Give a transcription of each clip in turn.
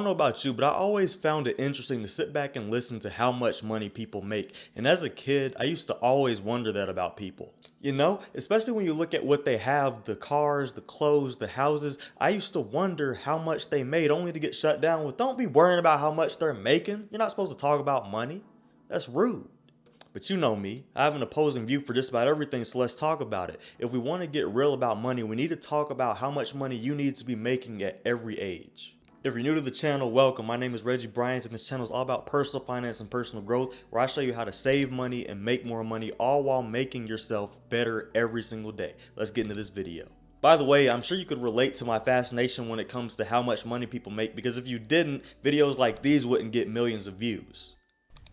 I don't know about you, but I always found it interesting to sit back and listen to how much money people make. And as a kid, I used to always wonder that about people. You know, especially when you look at what they have, the cars, the clothes, the houses. I used to wonder how much they made only to get shut down with, don't be worrying about how much they're making. You're not supposed to talk about money. That's rude. But you know me, I have an opposing view for just about everything, so let's talk about it. If we want to get real about money, we need to talk about how much money you need to be making at every age. If you're new to the channel, welcome. My name is Reggie Bryant, and this channel is all about personal finance and personal growth, where I show you how to save money and make more money, all while making yourself better every single day. Let's get into this video. By the way, I'm sure you could relate to my fascination when it comes to how much money people make, because if you didn't, videos like these wouldn't get millions of views.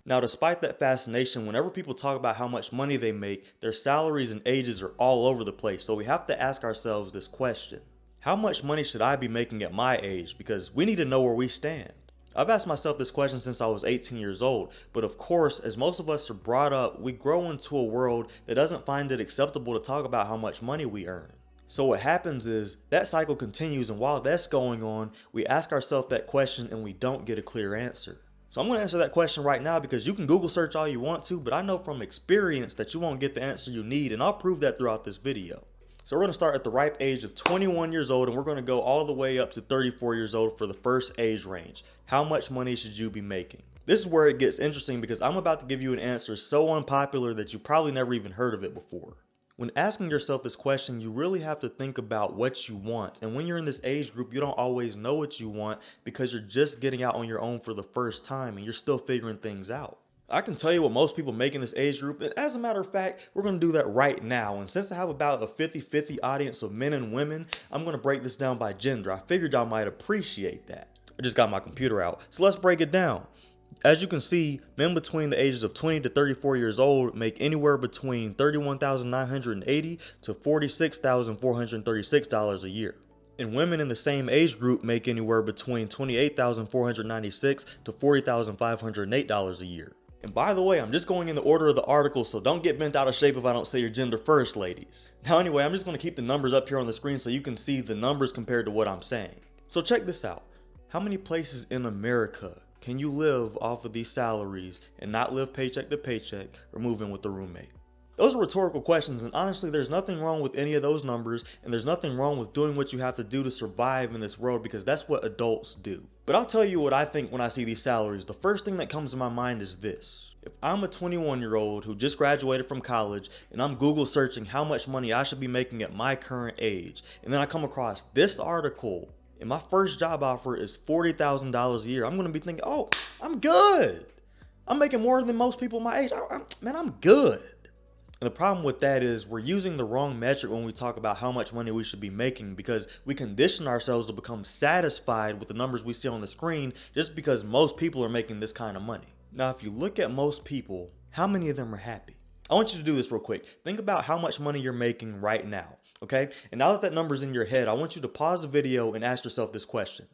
Now, despite that fascination, whenever people talk about how much money they make, their salaries and ages are all over the place. So we have to ask ourselves this question. How much money should I be making at my age? Because we need to know where we stand. I've asked myself this question since I was 18 years old, but of course, as most of us are brought up, we grow into a world that doesn't find it acceptable to talk about how much money we earn. So what happens is that cycle continues, and while that's going on, we ask ourselves that question and we don't get a clear answer. So I'm going to answer that question right now, because you can Google search all you want to, but I know from experience that you won't get the answer you need, and I'll prove that throughout this video. So we're going to start at the ripe age of 21 years old, and we're going to go all the way up to 34 years old for the first age range. How much money should you be making? This is where it gets interesting, because I'm about to give you an answer so unpopular that you probably never even heard of it before. When asking yourself this question, you really have to think about what you want. And when you're in this age group, you don't always know what you want, because you're just getting out on your own for the first time and you're still figuring things out. I can tell you what most people make in this age group, and as a matter of fact, we're going to do that right now. And since I have about a 50-50 audience of men and women, I'm going to break this down by gender. I figured y'all might appreciate that. I just got my computer out, so let's break it down. As you can see, men between the ages of 20 to 34 years old make anywhere between $31,980 to $46,436 a year. And women in the same age group make anywhere between $28,496 to $40,508 a year. And by the way, I'm just going in the order of the article, so don't get bent out of shape if I don't say your gender first, ladies. Now anyway, I'm just going to keep the numbers up here on the screen so you can see the numbers compared to what I'm saying. So check this out. How many places in America can you live off of these salaries and not live paycheck to paycheck or move in with a roommate? Those are rhetorical questions, and honestly, there's nothing wrong with any of those numbers, and there's nothing wrong with doing what you have to do to survive in this world, because that's what adults do. But I'll tell you what I think when I see these salaries. The first thing that comes to my mind is this. If I'm a 21-year-old who just graduated from college and I'm Google searching how much money I should be making at my current age, and then I come across this article and my first job offer is $40,000 a year, I'm going to be thinking, oh, I'm good. I'm making more than most people my age. Man, I'm good. And the problem with that is we're using the wrong metric when we talk about how much money we should be making, because we condition ourselves to become satisfied with the numbers we see on the screen just because most people are making this kind of money. Now, if you look at most people, how many of them are happy? I want you to do this real quick. Think about how much money you're making right now, okay? And now that that number's in your head, I want you to pause the video and ask yourself this question.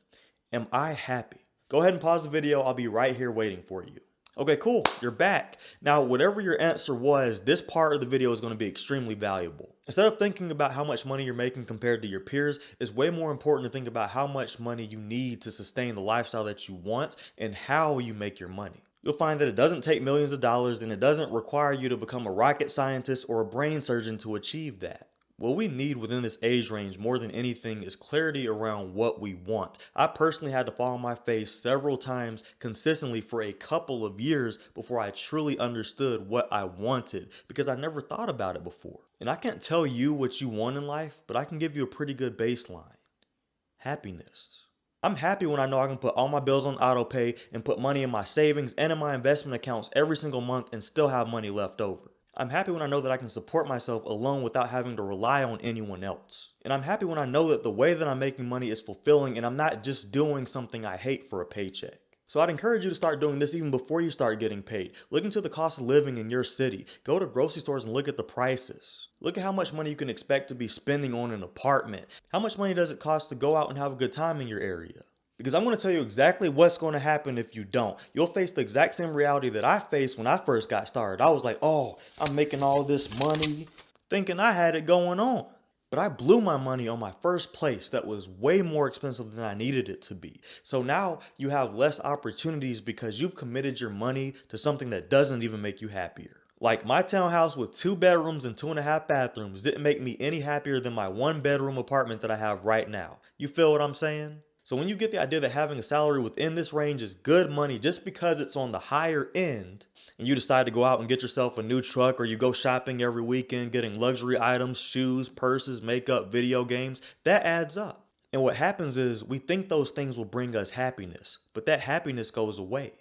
Am I happy? Go ahead and pause the video. I'll be right here waiting for you. Okay, cool. You're back. Now, whatever your answer was, this part of the video is going to be extremely valuable. Instead of thinking about how much money you're making compared to your peers, it's way more important to think about how much money you need to sustain the lifestyle that you want and how you make your money. You'll find that it doesn't take millions of dollars, and it doesn't require you to become a rocket scientist or a brain surgeon to achieve that. What we need within this age range more than anything is clarity around what we want. I personally had to fall on my face several times consistently for a couple of years before I truly understood what I wanted, because I never thought about it before. And I can't tell you what you want in life, but I can give you a pretty good baseline. Happiness. I'm happy when I know I can put all my bills on auto pay and put money in my savings and in my investment accounts every single month and still have money left over. I'm happy when I know that I can support myself alone without having to rely on anyone else. And I'm happy when I know that the way that I'm making money is fulfilling and I'm not just doing something I hate for a paycheck. So I'd encourage you to start doing this even before you start getting paid. Look into the cost of living in your city. Go to grocery stores and look at the prices. Look at how much money you can expect to be spending on an apartment. How much money does it cost to go out and have a good time in your area? Because I'm going to tell you exactly what's going to happen if you don't. You'll face the exact same reality that I faced when I first got started. I was like, oh, I'm making all this money, thinking I had it going on. But I blew my money on my first place that was way more expensive than I needed it to be. So now you have less opportunities because you've committed your money to something that doesn't even make you happier. Like my townhouse with 2 bedrooms and 2.5 bathrooms didn't make me any happier than my 1 bedroom apartment that I have right now. You feel what I'm saying? So when you get the idea that having a salary within this range is good money just because it's on the higher end, and you decide to go out and get yourself a new truck, or you go shopping every weekend getting luxury items, shoes, purses, makeup, video games, that adds up. And what happens is we think those things will bring us happiness, but that happiness goes away.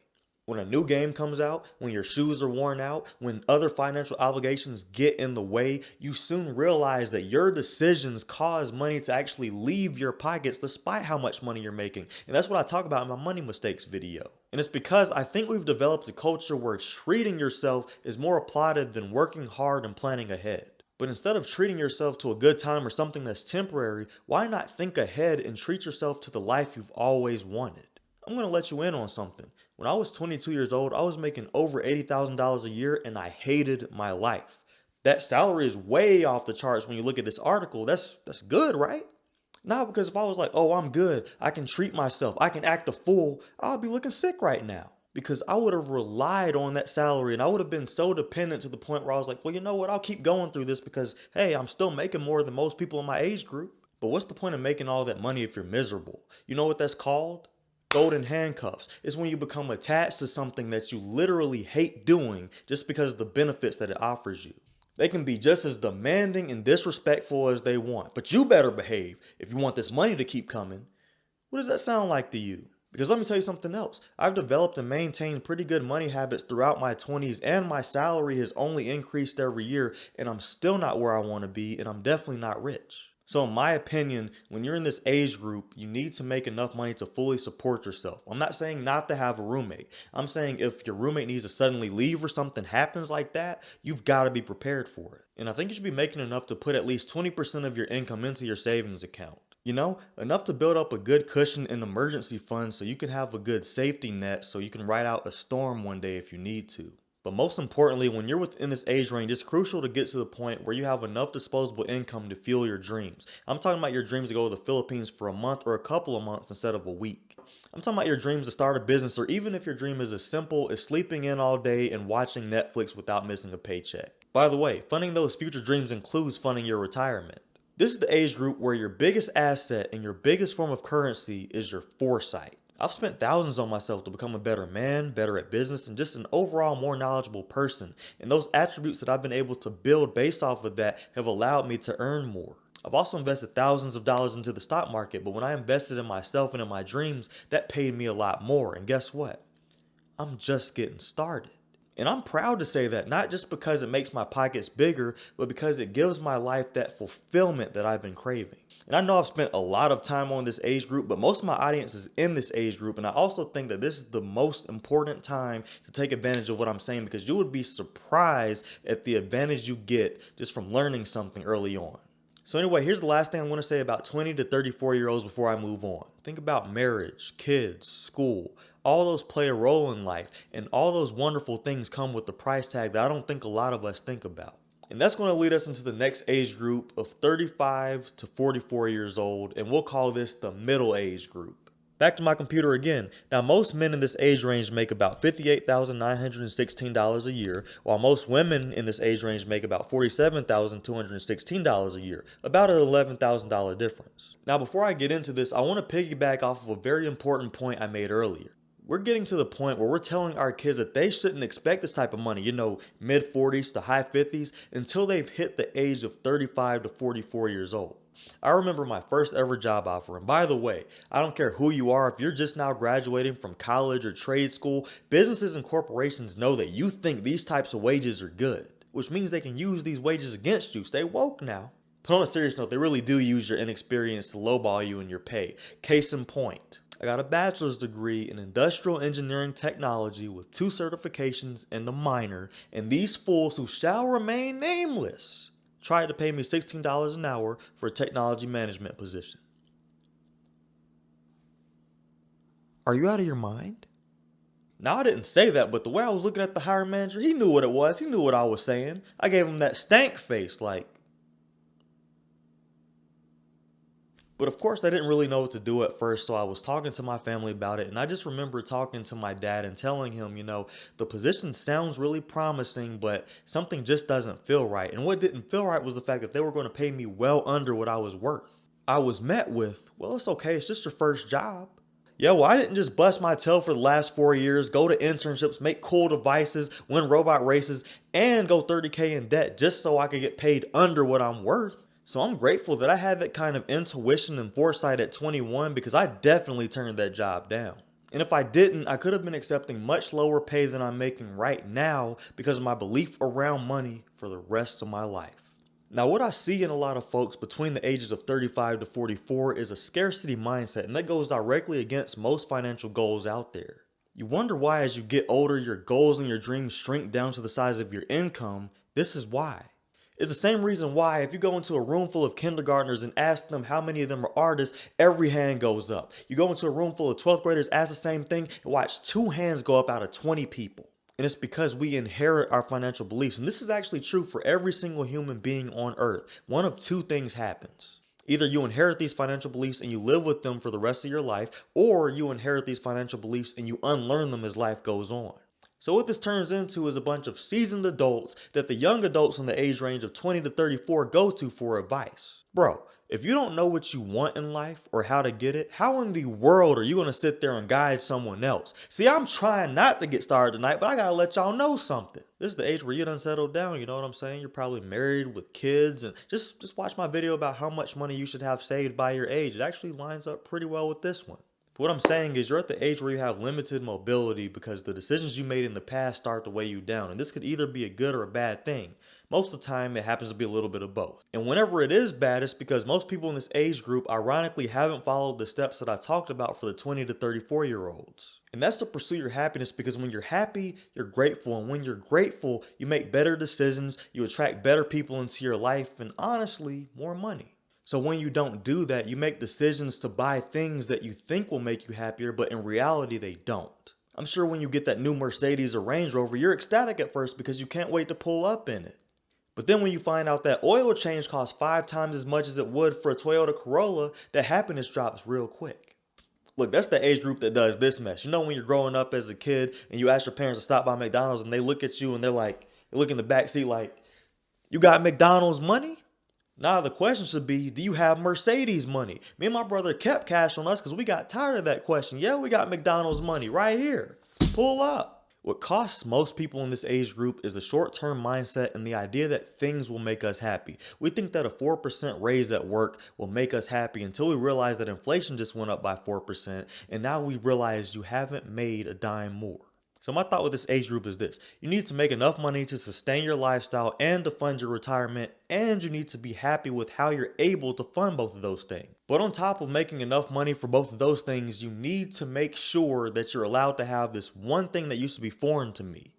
When a new game comes out, when your shoes are worn out, when other financial obligations get in the way, you soon realize that your decisions cause money to actually leave your pockets despite how much money you're making. And that's what I talk about in my money mistakes video. And it's because I think we've developed a culture where treating yourself is more applauded than working hard and planning ahead. But instead of treating yourself to a good time or something that's temporary, why not think ahead and treat yourself to the life you've always wanted? I'm going to let you in on something. When I was 22 years old, I was making over $80,000 a year and I hated my life. That salary is way off the charts when you look at this article. That's good, right? Not because if I was like, oh, I'm good, I can treat myself, I can act a fool, I'll be looking sick right now. Because I would have relied on that salary and I would have been so dependent to the point where I was like, well, you know what, I'll keep going through this because, hey, I'm still making more than most people in my age group. But what's the point of making all that money if you're miserable? You know what that's called? Golden handcuffs. It's when you become attached to something that you literally hate doing just because of the benefits that it offers you. They can be just as demanding and disrespectful as they want, but you better behave if you want this money to keep coming. What does that sound like to you? Because let me tell you something else. I've developed and maintained pretty good money habits throughout my 20s, and my salary has only increased every year, and I'm still not where I want to be, and I'm definitely not rich. So in my opinion, when you're in this age group, you need to make enough money to fully support yourself. I'm not saying not to have a roommate. I'm saying if your roommate needs to suddenly leave or something happens like that, you've got to be prepared for it. And I think you should be making enough to put at least 20% of your income into your savings account. You know, enough to build up a good cushion and emergency fund so you can have a good safety net so you can ride out a storm one day if you need to. But most importantly, when you're within this age range, it's crucial to get to the point where you have enough disposable income to fuel your dreams. I'm talking about your dreams to go to the Philippines for a month or a couple of months instead of a week. I'm talking about your dreams to start a business, or even if your dream is as simple as sleeping in all day and watching Netflix without missing a paycheck. By the way, funding those future dreams includes funding your retirement. This is the age group where your biggest asset and your biggest form of currency is your foresight. I've spent thousands on myself to become a better man, better at business, and just an overall more knowledgeable person. And those attributes that I've been able to build based off of that have allowed me to earn more. I've also invested thousands of dollars into the stock market, but when I invested in myself and in my dreams, that paid me a lot more. And guess what? I'm just getting started. And I'm proud to say that, not just because it makes my pockets bigger, but because it gives my life that fulfillment that I've been craving. And I know I've spent a lot of time on this age group, but most of my audience is in this age group. And I also think that this is the most important time to take advantage of what I'm saying, because you would be surprised at the advantage you get just from learning something early on. So anyway, here's the last thing I want to say about 20 to 34-year-olds before I move on. Think about marriage, kids, school. All those play a role in life, and all those wonderful things come with the price tag that I don't think a lot of us think about. And that's going to lead us into the next age group of 35 to 44 years old, and we'll call this the middle age group. Back to my computer again. Now, most men in this age range make about $58,916 a year, while most women in this age range make about $47,216 a year, about an $11,000 difference. Now, before I get into this, I want to piggyback off of a very important point I made earlier. We're getting to the point where we're telling our kids that they shouldn't expect this type of money, mid 40s to high 50s, until they've hit the age of 35 to 44 years old. I remember my first ever job offer, and by the way, I don't care who you are, if you're just now graduating from college or trade school, businesses and corporations know that you think these types of wages are good, which means they can use these wages against you. Stay woke now. But on a serious note, they really do use your inexperience to lowball you in your pay. Case in point, I got a bachelor's degree in industrial engineering technology with 2 certifications and a minor, and these fools who shall remain nameless tried to pay me $16 an hour for a technology management position. Are you out of your mind? Now, I didn't say that, but the way I was looking at the hiring manager, he knew what it was. He knew what I was saying. I gave him that stank face, like, But of course, I didn't really know what to do at first, so I was talking to my family about it, and I just remember talking to my dad and telling him, the position sounds really promising, but something just doesn't feel right. And what didn't feel right was the fact that they were going to pay me well under what I was worth. I was met with, well, it's okay, it's just your first job. Yeah, well, I didn't just bust my tail for the last 4 years, go to internships, make cool devices, win robot races, and go 30K in debt just so I could get paid under what I'm worth. So I'm grateful that I had that kind of intuition and foresight at 21 because I definitely turned that job down. And if I didn't, I could have been accepting much lower pay than I'm making right now because of my belief around money for the rest of my life. Now, what I see in a lot of folks between the ages of 35 to 44 is a scarcity mindset, and that goes directly against most financial goals out there. You wonder why as you get older, your goals and your dreams shrink down to the size of your income. This is why. It's the same reason why if you go into a room full of kindergartners and ask them how many of them are artists, every hand goes up. You go into a room full of 12th graders, ask the same thing, and watch 2 hands go up out of 20 people. And it's because we inherit our financial beliefs. And this is actually true for every single human being on earth. One of 2 things happens. Either you inherit these financial beliefs and you live with them for the rest of your life, or you inherit these financial beliefs and you unlearn them as life goes on. So what this turns into is a bunch of seasoned adults that the young adults in the age range of 20 to 34 go to for advice. Bro, if you don't know what you want in life or how to get it, how in the world are you going to sit there and guide someone else? See, I'm trying not to get started tonight, but I got to let y'all know something. This is the age where you done settled down, you know what I'm saying? You're probably married with kids, and just watch my video about how much money you should have saved by your age. It actually lines up pretty well with this one. What I'm saying is you're at the age where you have limited mobility because the decisions you made in the past start to weigh you down. And this could either be a good or a bad thing. Most of the time, it happens to be a little bit of both. And whenever it is bad, it's because most people in this age group ironically haven't followed the steps that I talked about for the 20 to 34-year-olds. And that's to pursue your happiness, because when you're happy, you're grateful. And when you're grateful, you make better decisions, you attract better people into your life, and honestly, more money. So when you don't do that, you make decisions to buy things that you think will make you happier, but in reality, they don't. I'm sure when you get that new Mercedes or Range Rover, you're ecstatic at first because you can't wait to pull up in it. But then when you find out that oil change costs 5 times as much as it would for a Toyota Corolla, that happiness drops real quick. Look, that's the age group that does this mess. You know when you're growing up as a kid and you ask your parents to stop by McDonald's and they look at you and they're like, they look in the back seat like, you got McDonald's money? Now the question should be, do you have Mercedes money? Me and my brother kept cash on us because we got tired of that question. Yeah, we got McDonald's money right here. Pull up. What costs most people in this age group is the short-term mindset and the idea that things will make us happy. We think that a 4% raise at work will make us happy until we realize that inflation just went up by 4%, and now we realize you haven't made a dime more. So my thought with this age group is this: you need to make enough money to sustain your lifestyle and to fund your retirement, and you need to be happy with how you're able to fund both of those things. But on top of making enough money for both of those things, you need to make sure that you're allowed to have this one thing that used to be foreign to me: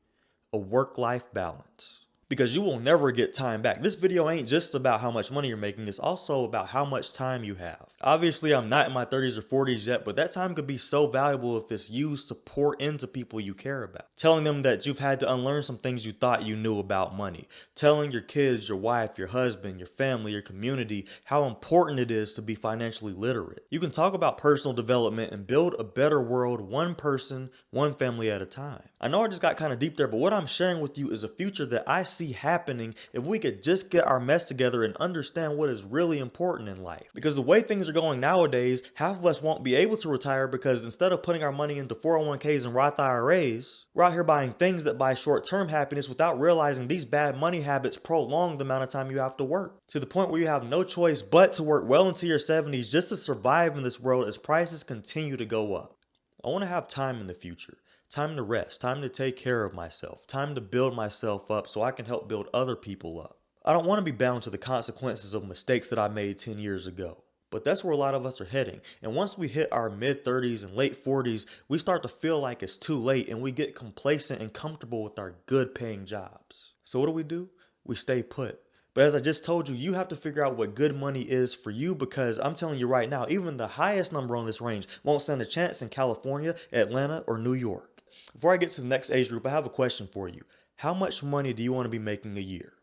a work-life balance. Because you will never get time back. This video ain't just about how much money you're making, it's also about how much time you have. Obviously, I'm not in my 30s or 40s yet, but that time could be so valuable if it's used to pour into people you care about. Telling them that you've had to unlearn some things you thought you knew about money. Telling your kids, your wife, your husband, your family, your community, how important it is to be financially literate. You can talk about personal development and build a better world one person, one family at a time. I know I just got kind of deep there, but what I'm sharing with you is a future that I see happening if we could just get our mess together and understand what is really important in life. Because the way things are going nowadays, half of us won't be able to retire because instead of putting our money into 401ks and Roth IRAs, we're out here buying things that buy short-term happiness without realizing these bad money habits prolong the amount of time you have to work, to the point where you have no choice but to work well into your 70s just to survive in this world as prices continue to go up. I want to have time in the future. Time to rest, time to take care of myself, time to build myself up so I can help build other people up. I don't want to be bound to the consequences of mistakes that I made 10 years ago. But that's where a lot of us are heading. And once we hit our mid-30s and late 40s, we start to feel like it's too late and we get complacent and comfortable with our good paying jobs. So what do? We stay put. But as I just told you, you have to figure out what good money is for you, because I'm telling you right now, even the highest number on this range won't stand a chance in California, Atlanta, or New York. Before I get to the next age group, I have a question for you. How much money do you want to be making a year?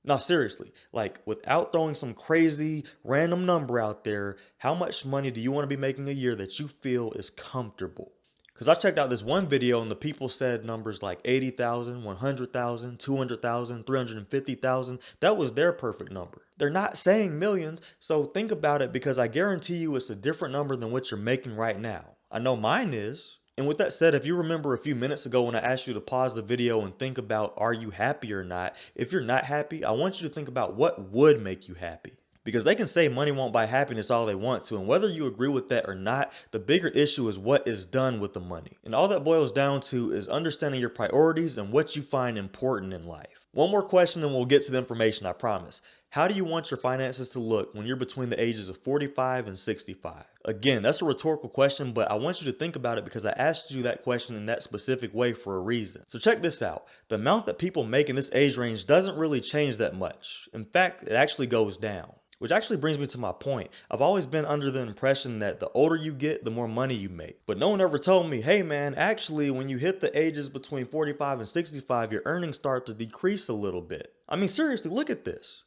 Now, seriously, like without throwing some crazy random number out there, how much money do you want to be making a year that you feel is comfortable? Because I checked out this one video and the people said numbers like 80,000, 100,000, 200,000, 350,000. That was their perfect number. They're not saying millions, so think about it, because I guarantee you it's a different number than what you're making right now. I know mine is. And with that said, if you remember a few minutes ago when I asked you to pause the video and think about, are you happy or not? If you're not happy, I want you to think about what would make you happy. Because they can say money won't buy happiness all they want to, and whether you agree with that or not, the bigger issue is what is done with the money. And all that boils down to is understanding your priorities and what you find important in life. One more question and we'll get to the information, I promise. How do you want your finances to look when you're between the ages of 45 and 65? Again, that's a rhetorical question, but I want you to think about it because I asked you that question in that specific way for a reason. So check this out. The amount that people make in this age range doesn't really change that much. In fact, it actually goes down. Which actually brings me to my point. I've always been under the impression that the older you get, the more money you make. But no one ever told me, hey man, actually when you hit the ages between 45 and 65, your earnings start to decrease a little bit. I mean, seriously, look at this.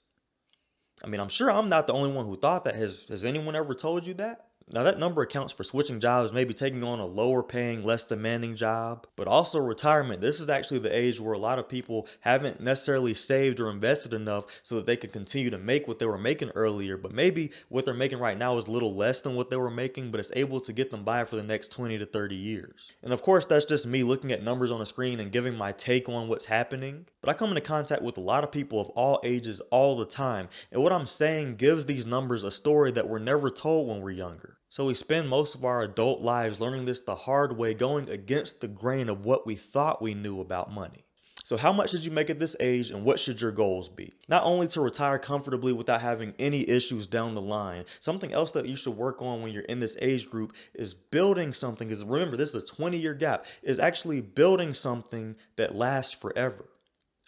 I mean, I'm sure I'm not the only one who thought that. Has anyone ever told you that? Now that number accounts for switching jobs, maybe taking on a lower paying, less demanding job, but also retirement. This is actually the age where a lot of people haven't necessarily saved or invested enough so that they can continue to make what they were making earlier, but maybe what they're making right now is a little less than what they were making, but it's able to get them by for the next 20 to 30 years. And of course, that's just me looking at numbers on a screen and giving my take on what's happening, but I come into contact with a lot of people of all ages all the time, and what I'm saying gives these numbers a story that we're never told when we're younger. So we spend most of our adult lives learning this the hard way, going against the grain of what we thought we knew about money. So how much should you make at this age, and what should your goals be? Not only to retire comfortably without having any issues down the line, something else that you should work on when you're in this age group is building something, because remember, this is a 20-year gap, is actually building something that lasts forever,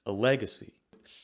a legacy.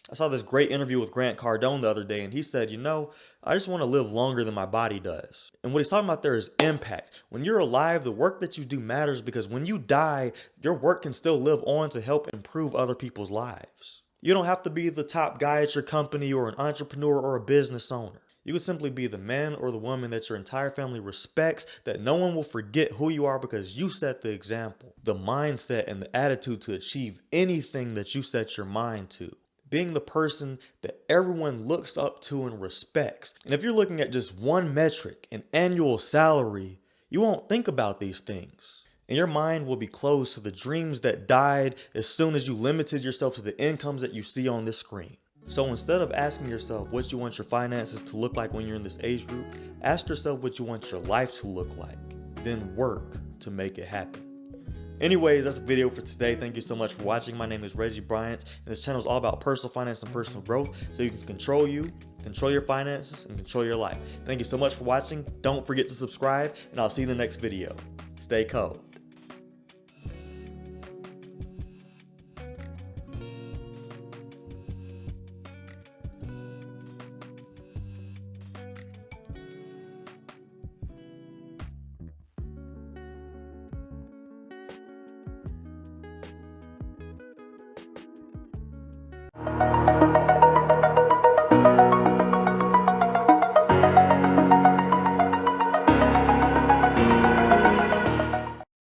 I saw this great interview with Grant Cardone the other day, and he said, you know, I just want to live longer than my body does. And what he's talking about there is impact. When you're alive, the work that you do matters, because when you die, your work can still live on to help improve other people's lives. You don't have to be the top guy at your company or an entrepreneur or a business owner. You can simply be the man or the woman that your entire family respects, that no one will forget who you are because you set the example, the mindset and the attitude to achieve anything that you set your mind to. Being the person that everyone looks up to and respects. And if you're looking at just one metric, an annual salary, you won't think about these things. And your mind will be closed to the dreams that died as soon as you limited yourself to the incomes that you see on this screen. So instead of asking yourself what you want your finances to look like when you're in this age group, ask yourself what you want your life to look like. Then work to make it happen. Anyways, that's the video for today. Thank you so much for watching. My name is Reggie Bryant, and this channel is all about personal finance and personal growth, so you can control your finances, and control your life. Thank you so much for watching. Don't forget to subscribe, and I'll see you in the next video. Stay cold.